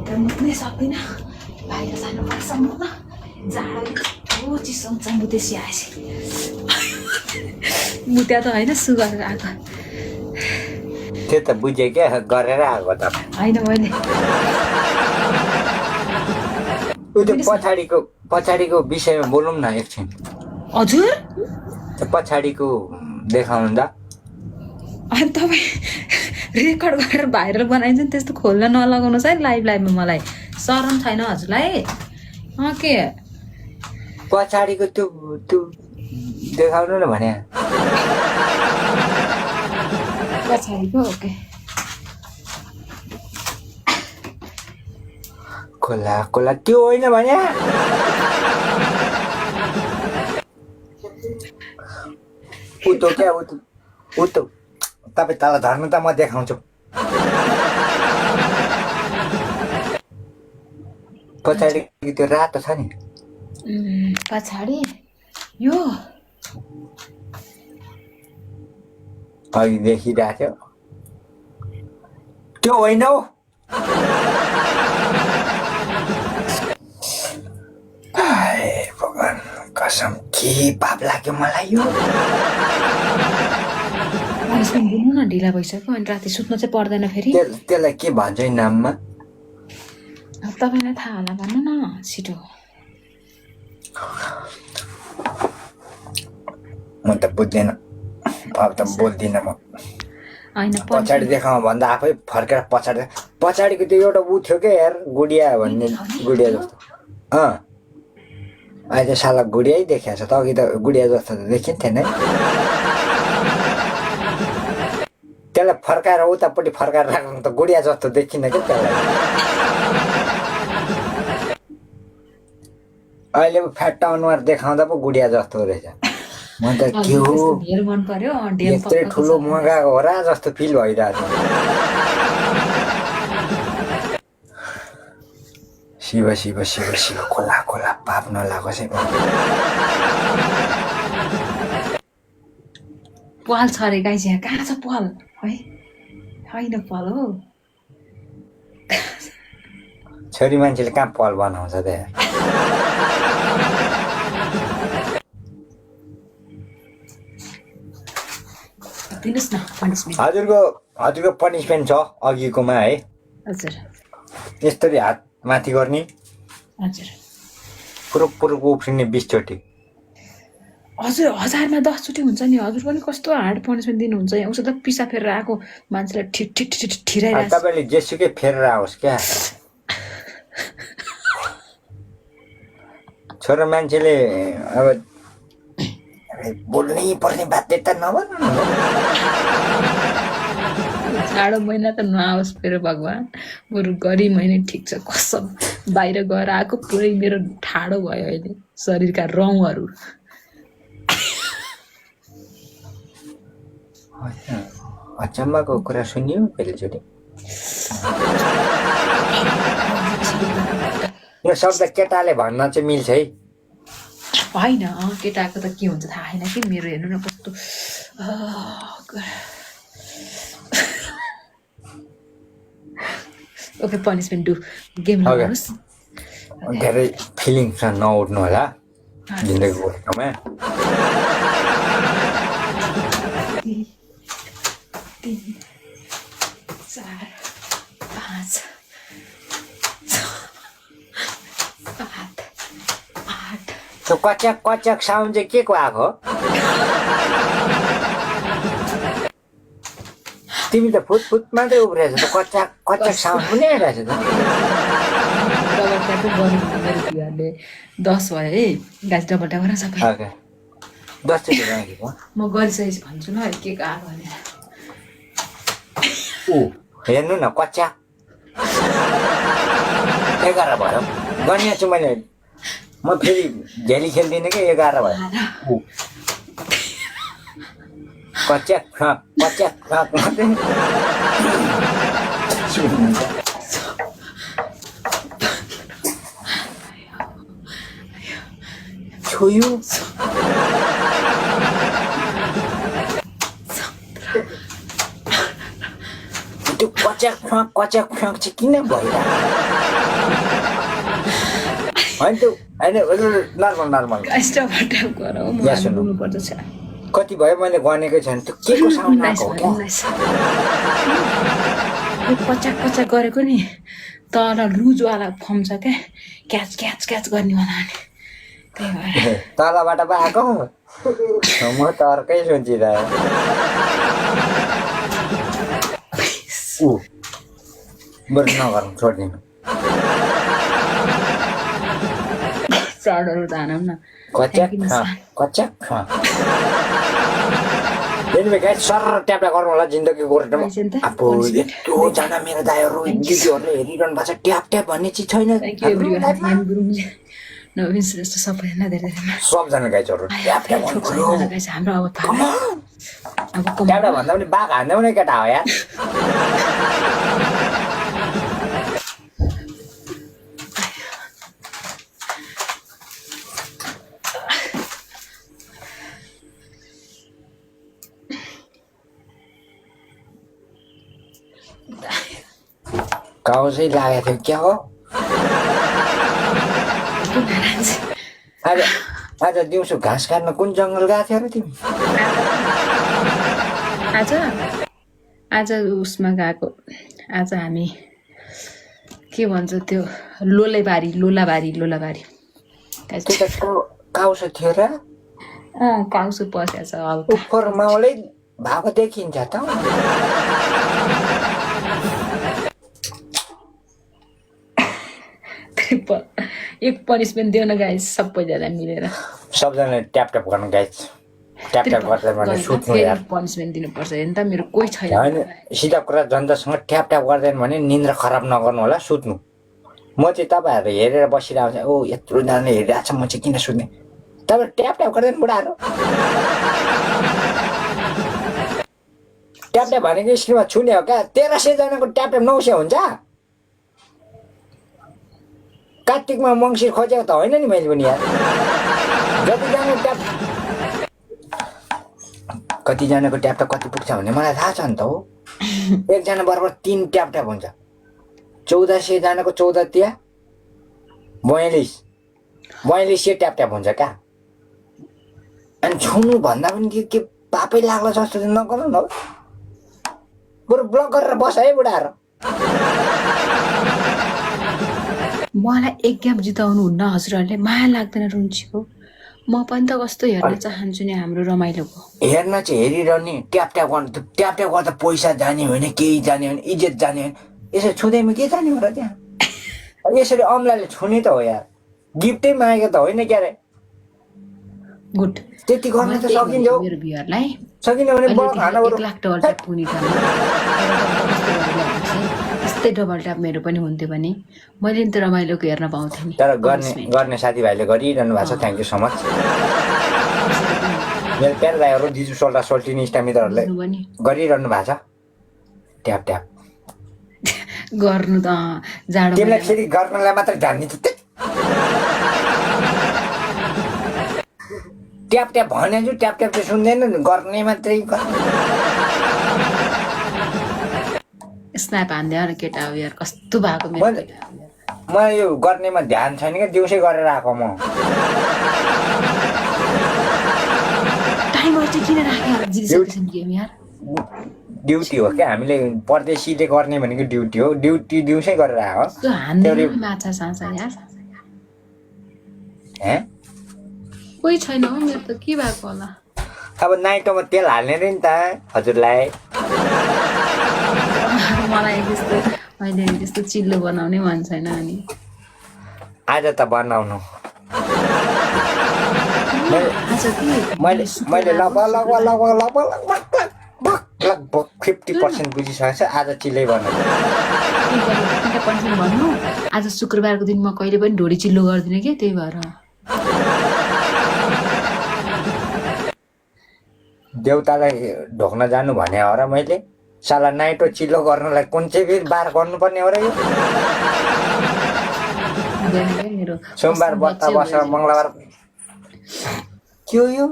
भित्र मुत्नै सक्दिनँ बाहिर जानुपर्छ मुत्न जाडो चिसो हुन्छ मुतेसी आएछ मुत्या त होइन सुगर आएको त्यो त बुझेँ क्या गरेर आएको त होइन मैले पछाडिको विषयमा बोलौँ न एकछिन हजुर त्यो पछाडिको देखाउँदा अनि तपाईँ रेकर्ड गरेर भाइरल बनाइन्छ नि त्यस्तो खोल्न नलगाउनुहोस् है लाइभमा मलाई शरम छैन हजुरलाई के पछाडिको त्यो देखाउनु न भने पछाडिको ओके खोला त्यो होइन भने उतो क्या उतो तपाईँ तल झर्नु त म देखाउँछु पछाडि त्यो रातो छ नि पछाडि यो अघि देखिरहेको थियो त्यो होइन हौ भगवान् कसम के पाप लाग्यो मलाई यो दिनु न ढिला भइसक्यो अनि राति सुत्न चाहिँ पर्दैन फेरि त्यसलाई के भन्छ नाममा तपाईँलाई थाहा होला भन्नु न छिटो म त बुझ्दैन अब त बोल्दिनँ म होइन पछाडि देखाउँ भन्दा आफै फर्केर पछाडिको त्यो एउटा ऊ थियो क्या यार गुडिया भन्ने गुडिया जस्तो अहिले साला गुडिया देखाएको छ त अघि त गुडिया जस्तो त देखिन्थेन है त्यसलाई फर्काएर उतापट्टि फर्काएर राख्नु त गुडिया जस्तो देखिन क्या त्यसलाई अहिले फ्याट अनुहार देखाउँदा पो गुडिया जस्तो रहेछ म त के हो मन पर्यो यत्रै ठुलो मगाएको हो र जस्तो फिल भइरहेको छ शिव शिव शिव शिव खोला खोला पाप नलागोस् है पाल छ अरे गाई यहाँ कहाँ छ पाल है छैन पाल हो छोरी मान्छेले कहाँ पल बनाउँछ त दिनुहोस् न पनिसमेन्ट हजुरको पनिसमेन्ट छ अघिकोमा है हजुर यस्तरी हात माथि गर्ने हजुर पुरुक पुरुक उफ्रिने 20 चोटि हजुर 1000मा 10 चोटि हुन्छ नि हजुर पनि कस्तो हार्ड पनिसमेन्ट दिनुहुन्छ यहाँ उसो त पिसा फेरेर आएको मान्छेलाई ठिराइरहेको तपाईँले जेसुकै फेरेर आओस् क्या छोरा मान्छेले अब बोल्नै पर्ने बाध्यता नभन्नु जाडो महिना त नआओस् मेरो भगवान् बरु गरी महिना ठिक छ कसम बाहिर गएर आएको पुरै मेरो ठाडो भयो अहिले शरीरका रौँहरू अचम्मको कुरा सुनियो पहिलोचोटि यो शब्द केटाले भन्न चाहिँ मिल्छ है होइन केटाको त के हुन्छ थाहा छैन कि मेरो हेर्नु न कस्तो ओके पनिसमेन्ट डु गेम लगाउनुहोस् धेरै फिलिङ्स नउठ्नु होला जिन्दगीको ठाउँमा 3 4 5 7 8 त्यो कच्याक कच्याक साउन्ड चाहिँ के को आएको तिमी त फुट फुट मात्रै उब्रेछ त कच्याक कच्याक साउन्ड पनि आइरहेछ त मेरो तिहारले 10 भयो है गाइस डबल ट्याप गर्न सबै 10 चोटि राखेको म गरिसकेपछि भन्छु न के आएको भनेर हेर्नु न कच्याक 11 भयो गनिया छु मैले म फेरि झेली खेल्दिनँ कि 11 भयो कच्याक मात्रै छोयो त्यो कच्याक फ्याँक चाहिँ किन भइरहेको होइन त्यो होइन नर्मल गाइस टप गरौँ म यहाँ सुन्नु। पर्छ कति भयो मैले गनेकै छैन त्यो के को साउन्ड आएको हो क्या 19 पचाक गरेको नि तर लुजवाला फर्म छ क्या क्याच गर्ने वाला नि त्यही भएर तलबाट पो आएको म त अर्कै सोचिरहेँ बरु नगरौँ छोडिदिनु फ्रडहरू धानौँ न कच्याक सर ट्याप्टा गर्नु होला जिन्दगीको अब यत्रोजना मेरो दाइहरू दिदीहरूले हेरिरहनु भएको छ ट्याप भन्ने चिज छैन थ्याङ्क यू एभ्रिवान गुरुङ नवीन श्रेष्ठ सबैजना धेरै सबजना गाइजहरू ट्याप हाम्रो अब ट्याप्टा भन्दा पनि बाघ हान्दा पनि केटा हो यार गाउँ चाहिँ लागेको थियो क्या हो आज दिउँसो घाँस काट्न कुन जङ्गल गएको थियो र तिमी आज उसमा गएको आज हामी के भन्छ त्यो लोलाबारी काउसो थियो र काउसो पसेको छ अब उपर माउलै भएको देखिन्छ त एक पनिसमेन्ट दियो न गाइस सबैजना मिलेर सबजना ट्याप गर्नु गाइस ट्याप गर्दै भने सुत्नु यार पनिसमेन्ट दिनुपर्छ हेर्नु त मेरो कोही छैन होइन सिधा कुरा जनतासँग ट्याप गर्दैन भने निन्द्रा खराब नगर्नु होला सुत्नु म चाहिँ तपाईँहरू हेरेर बसिरहेको ओ यत्रोजनाले हेरिरहेको छ म चाहिँ किन सुत्ने तपाईँ ट्याप गर्दैन बुढाहरू ट्याप भनेको स्क्रिनमा छुने हो क्या 1300 जनाको ट्याप 900 हुन्छ कार्तिकमा मङ्सिर खोजेको त होइन नि मैले पनि यार कतिजनाको ट्याप कति पुग्छ भन्ने मलाई थाहा छ नि त हो एकजना बराबर 3 ट्याप हुन्छ 1400 जनाको 14 तिया 4200 ट्याप हुन्छ क्या अनि छुनु भन्दा पनि के पापै लाग्ला जस्तो चाहिँ नगर्नु न बरु ब्लक गरेर बस है बुढाहरू मलाई एक गेम जिताउनु हुन्न हजुरहरूले माया लाग्दैन रुन्चीको म पनि त कस्तो हेर्न चाहन्छु नि हाम्रो रमाइलोको हेर्न चाहिँ हेरिरहने ट्याप गर्नु ट्याप गर्दा पैसा जाने होइन केही जाने होइन इज्जत जाने होइन यसरी छुँदैमा के जाने हो र त्यहाँ यसरी अम्लाले छुने त हो यार गिफ्टै मागेको त होइन क्यारे गुड त्यति गर्न त सकिन्छ मेरो बिहारलाई सकिन भने बल खाना 1 लाख डबल ट्याप पुग्ने ठाउँमा त्यस्तै डबल ट्याप मेरो पनि हुन्थ्यो भने मैले नि त रमाइलोको हेर्न पाउँथेँ नि तर गर्ने साथीभाइले गरिरहनु भएको छ थ्याङ्क यू सो मच मेरो प्यारो दाइहरू दिजु सोल्टा सोल्टिनी इष्टमित्रहरूले गरिरहनु भएको छ ट्याप गर्नु त जाडो तिमीलाई फेरि गर्नलाई मात्र ध्यान दिन्छ ट्याप भने चाहिँ ट्याप चाहिँ सुन्दैन गर्ने मात्रै स्न्याप हान्दै अरे केटा हो यार कस्तो भएको मेरो मलाई यो गर्नेमा ध्यान छैन क्या दिउँसै गरेर आएको म टाइमर चाहिँ किन राख्यो गेम यार ड्युटी हो क्या हामीले परदेशीले गर्ने भनेको ड्युटी हो ड्युटी दिउँसै गरेर आएको त्यो हान्दै माछा साछा यार कोही छैन हो मेरो त के भएको होला अब नाइटोमा तेल हाल्ने रे नि त हजुरलाई मलाई अहिले त्यस्तो चिल्लो बनाउने मन छैन अनि आज त बनाउनु मैले लगभग 50% बुझिसकेको छ आज चिल्लै बनाउनु आज शुक्रबारको दिन म कहिले पनि ढोडी चिल्लो गर्दिनँ कि त्यही भएर देउतालाई ढोक्न जानु भने हो र मैले साला नाइटो चिल्लो गर्नलाई कुन चाहिँ फेरि बार गर्नुपर्ने हो र यो सोमबार बत्ता बस मङ्गलबार के हो यो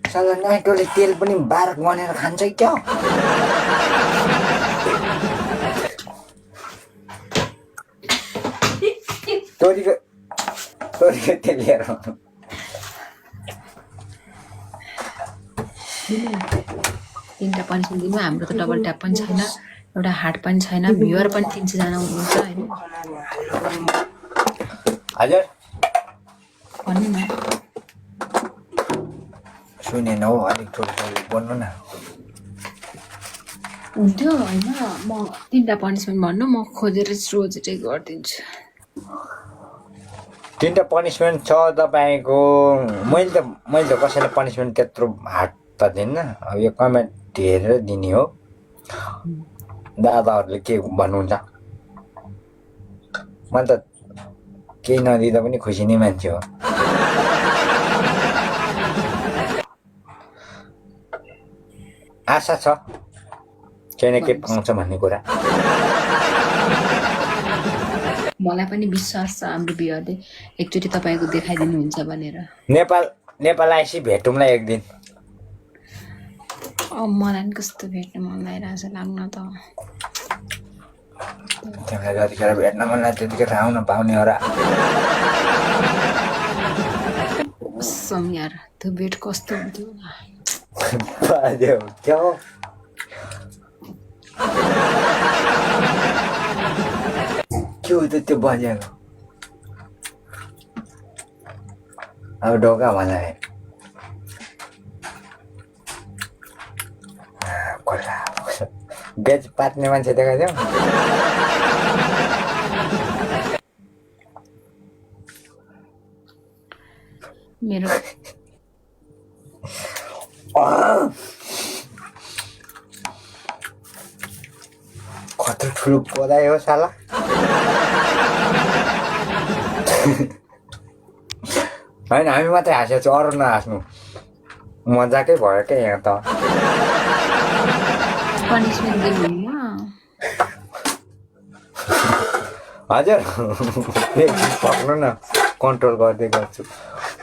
साला नाइटोले तेल पनि बार गनेर खान्छ क्या छोरीको तेल लिएर आउनु। तिनवटा पनिसमेन्ट दिनु। हाम्रो त डबल ट्याप पनि छैन, एउटा हार्ट पनि छैन, भ्युवर पनि 300 जना हुनुहुन्छ होइन। हजुर भन्नु न। सुनेन हौ, अलिक थोरै बोल्नु न। हुन्थ्यो होइन, म 3टा पनिसमेन्ट भन्नु, म खोजेर रोजेरै गरिदिन्छु। 3टा पनिसमेन्ट छ तपाईँको। मैले त कसैलाई पनिसमेन्ट त्यत्रो हार्ड त दिन्न। अब यो कमेन्ट हेरेर दिने हो। दादाहरूले के भन्नुहुन्छ, म त केही नदिँदा पनि खुसी नै मान्छे हो। आशा छ केही न केही पाउँछ भन्ने कुरा। मलाई पनि विश्वास छ हाम्रो बिहारले एकचोटि तपाईँको देखाइदिनुहुन्छ भनेर। नेपाल आएपछि भेटौँला एक दिन। मलाई पनि कस्तो भेट्नु मन लागिरहेछ, लाग्न त। तिमीलाई जतिखेर भेट्न मन लाग्छ त्यतिखेर आउन पाउने हो र। कसम यार, त्यो भेट कस्तो हुन्थ्यो होला। बाजे हो क्या हो? के हो त त्यो बजेको? अब ढोका भन है। बेच पात्ने मान्छे देखाइदियो। मेरो कत्रो ठुलो बधाई हो साला। होइन हामी मात्रै हाँसेको छु, अरू नहाँस्नु। मजाकै भयो क्या यहाँ त। पनिसमेन्ट दिनुहुन्न। हजुर पक्नु न, कन्ट्रोल गर्दै गर्छु।